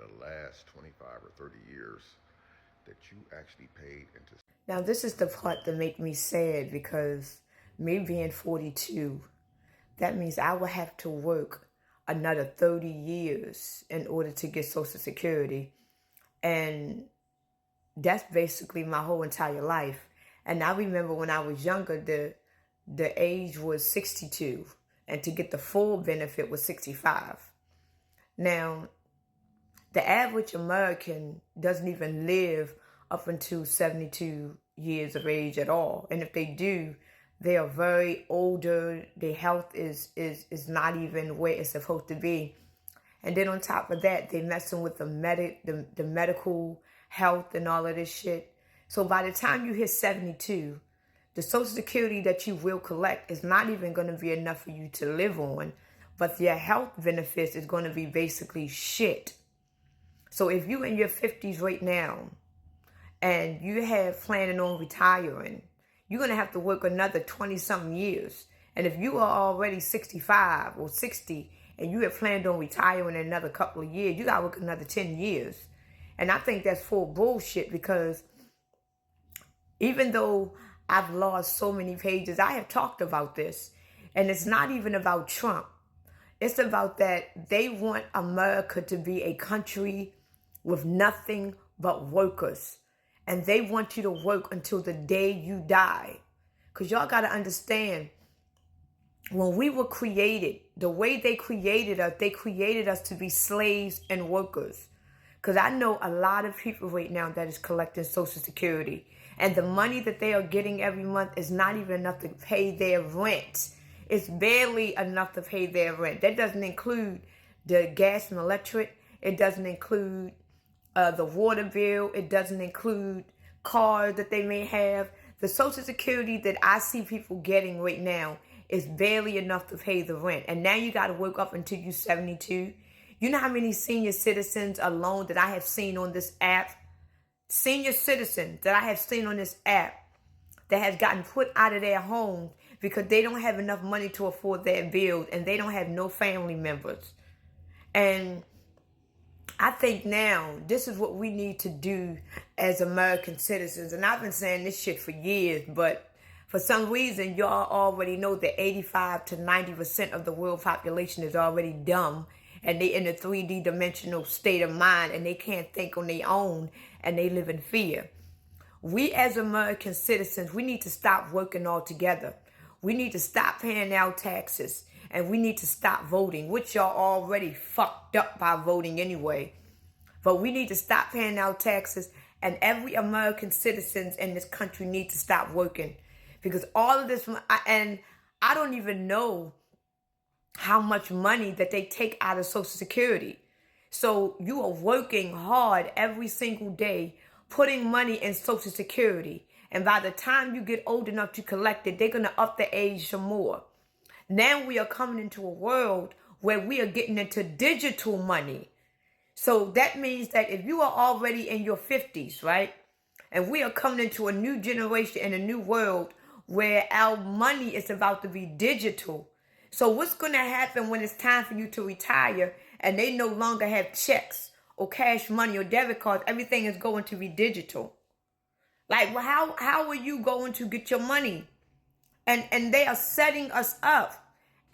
the last 25 or 30 years that you actually paid into? Now, this is the part that make me sad because me being 42, that means I will have to work another 30 years in order to get Social Security. And that's basically my whole entire life. And I remember when I was younger, the age was 62, and to get the full benefit was 65. Now, the average American doesn't even live up until 72 years of age at all. And if they do, they are very older. Their health is not even where it's supposed to be. And then on top of that, they're messing with the medical health and all of this shit. So by the time you hit 72, the Social Security that you will collect is not even going to be enough for you to live on. But your health benefits is going to be basically shit. So if you're in your 50s right now and you have planning on retiring, you're going to have to work another 20-something years. And if you are already 65 or 60 and you have planned on retiring in another couple of years, you got to work another 10 years. And I think that's full bullshit because even though I've lost so many pages, I have talked about this. And it's not even about Trump. It's about that they want America to be a country with nothing but workers. And they want you to work until the day you die. Because y'all got to understand, when we were created, the way they created us to be slaves and workers. Because I know a lot of people right now that is collecting Social Security. And the money that they are getting every month is not even enough to pay their rent. It's barely enough to pay their rent. That doesn't include the gas and electric. It doesn't include the water bill. It doesn't include cars that they may have. The Social Security that I see people getting right now is barely enough to pay the rent. And now you got to work up until you're 72. You know how many senior citizens alone that I have seen on this app? Senior citizens that I have seen on this app that has gotten put out of their homes because they don't have enough money to afford their bills and they don't have no family members. And I think now this is what we need to do as American citizens. And I've been saying this shit for years, but for some reason, y'all already know that 85 to 90% of the world population is already dumb. And they in a 3D dimensional state of mind and they can't think on their own and they live in fear. We as American citizens, we need to stop working altogether. We need to stop paying our taxes and we need to stop voting, which y'all already fucked up by voting anyway. But we need to stop paying our taxes and every American citizen in this country needs to stop working. Because all of this, and I don't even know how much money that they take out of Social Security. So you are working hard every single day, putting money in Social Security. And by the time you get old enough to collect it, they're going to up the age some more. Now we are coming into a world where we are getting into digital money. So that means that if you are already in your 50s, right? And we are coming into a new generation and a new world where our money is about to be digital. So what's going to happen when it's time for you to retire and they no longer have checks or cash money or debit cards? Everything is going to be digital. Like, well, how are you going to get your money? And they are setting us up.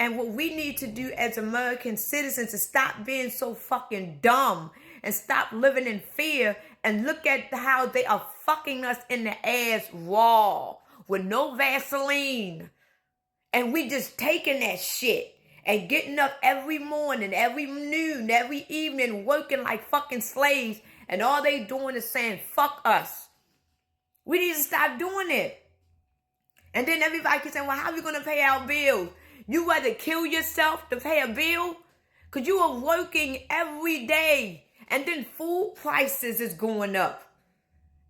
And what we need to do as American citizens is stop being so fucking dumb and stop living in fear and look at how they are fucking us in the ass raw with no Vaseline. And we just taking that shit and getting up every morning, every noon, every evening, working like fucking slaves. And all they doing is saying, fuck us. We need to stop doing it. And then everybody can say, well, how are we going to pay our bills? You rather kill yourself to pay a bill? Because you are working every day. And then food prices is going up.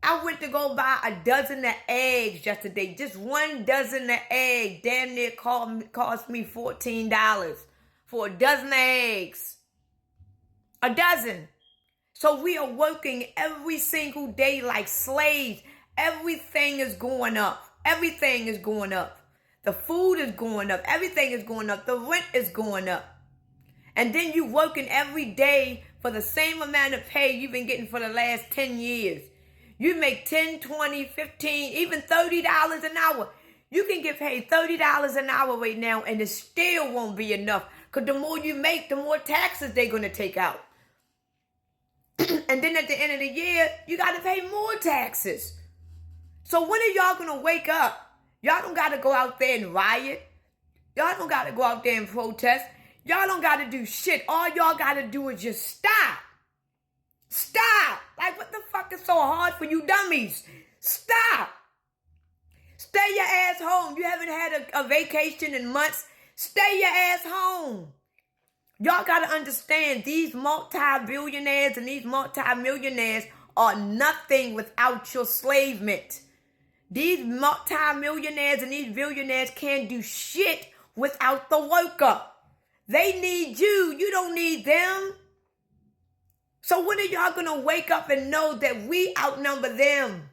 I went to go buy a dozen of eggs yesterday. Just one dozen of eggs. Damn near cost me $14 for a dozen of eggs. A dozen. So we are working every single day like slaves. Everything is going up. Everything is going up. The food is going up. Everything is going up. The rent is going up. And then you working every day for the same amount of pay you've been getting for the last 10 years. You make $10, $20, $15, even $30 an hour. You can get paid $30 an hour right now, and it still won't be enough. Because the more you make, the more taxes they're going to take out. And then at the end of the year, you got to pay more taxes. So when are y'all going to wake up? Y'all don't got to go out there and riot. Y'all don't got to go out there and protest. Y'all don't got to do shit. All y'all got to do is just stop. Stop. Like, what the fuck is so hard for you dummies? Stop. Stay your ass home. You haven't had a vacation in months. Stay your ass home. Y'all got to understand, these multi-billionaires and these multi-millionaires are nothing without your enslavement. These multi-millionaires and these billionaires can't do shit without the worker. They need you. You don't need them. So when are y'all going to wake up and know that we outnumber them?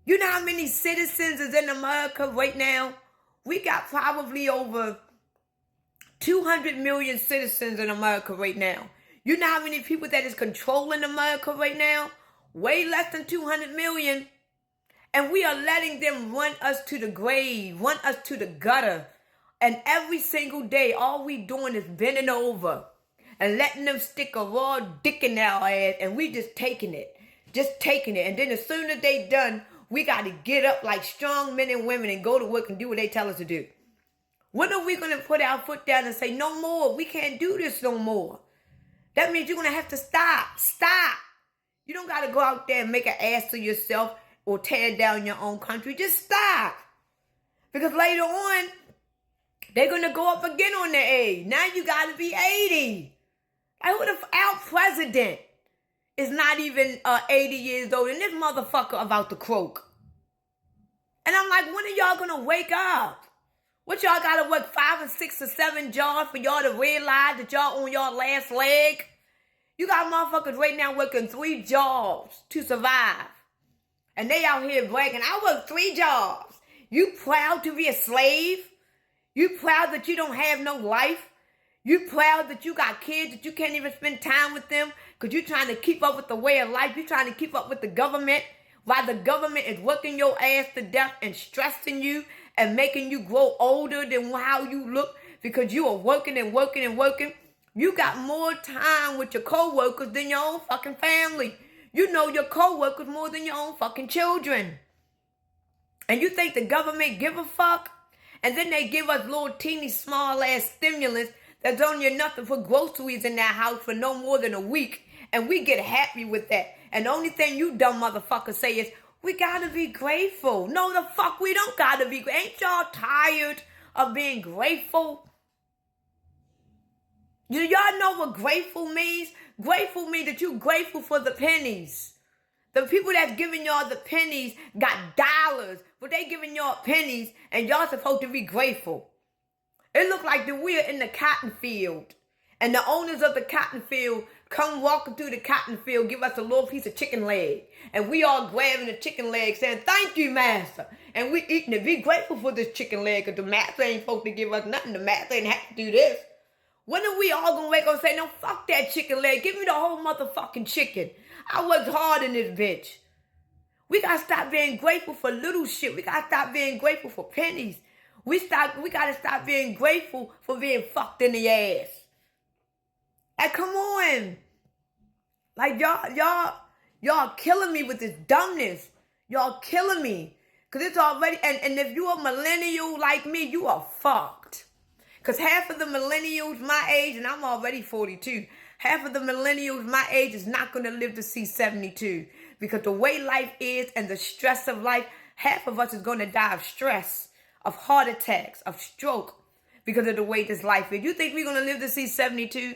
You know how many citizens is in America right now? We got probably over 200 million citizens in America right now. You know how many people that is controlling America right now? Way less than 200 million. And we are letting them run us to the grave, run us to the gutter. And every single day, all we doing is bending over and letting them stick a raw dick in our ass, and we just taking it. And then as soon as they done, we got to get up like strong men and women and go to work and do what they tell us to do. When are we going to put our foot down and say, no more, we can't do this no more? That means you're going to have to stop. Stop. You don't got to go out there and make an ass of yourself or tear down your own country. Just stop. Because later on, they're going to go up again on the age. Now you got to be 80. Like, what if our president is not even 80 years old and this motherfucker about to croak? And I'm like, when are y'all going to wake up? What, y'all got to work 5 or 6 or 7 jobs for y'all to realize that y'all on y'all last leg? You got motherfuckers right now working 3 jobs to survive. And they out here bragging, I work 3 jobs. You proud to be a slave? You proud that you don't have no life? You proud that you got kids that you can't even spend time with them because you're trying to keep up with the way of life. You're trying to keep up with the government while the government is working your ass to death and stressing you and making you grow older than how you look because you are working and working and working. You got more time with your co-workers than your own fucking family. You know your co-workers more than your own fucking children. And you think the government give a fuck? And then they give us little teeny small ass stimulus that's only enough to put groceries in that house for no more than a week. And we get happy with that. And the only thing you dumb motherfuckers say is, we gotta be grateful. No, the fuck we don't gotta be grateful. Ain't y'all tired of being grateful? Do y'all know what grateful means? Grateful means that you grateful for the pennies. The people that's giving y'all the pennies got dollars, but they giving y'all pennies and y'all supposed to be grateful. It look like that we're in the cotton field and the owners of the cotton field come walking through the cotton field, give us a little piece of chicken leg. And we all grabbing the chicken leg saying, thank you, master. And we eating it. Be grateful for this chicken leg because the master ain't supposed to give us nothing. The master ain't have to do this. When are we all going to wake up and say, no, fuck that chicken leg. Give me the whole motherfucking chicken. I worked hard in this bitch. We got to stop being grateful for little shit. We got to stop being grateful for pennies. We got to stop being grateful for being fucked in the ass. Like, come on. Like, y'all killing me with this dumbness. Y'all killing me. Because it's already, and if you're a millennial like me, you are fucked. Because half of the millennials my age, and I'm already 42, half of the millennials my age is not going to live to see 72. Because the way life is and the stress of life, half of us is going to die of stress, of heart attacks, of stroke, because of the way this life is. You think we're going to live to see 72?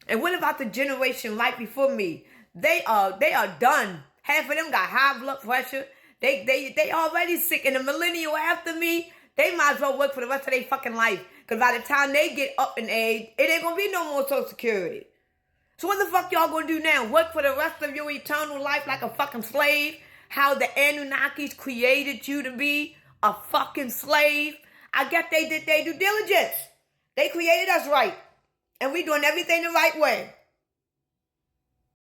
And what about the generation right before me? They are done. Half of them got high blood pressure. They already sick. And the millennial after me, they might as well work for the rest of their fucking life. Because by the time they get up in age, it ain't going to be no more Social Security. So what the fuck y'all going to do now? Work for the rest of your eternal life like a fucking slave? How the Anunnakis created you to be a fucking slave? I guess they did their due diligence. They created us right. And we doing everything the right way.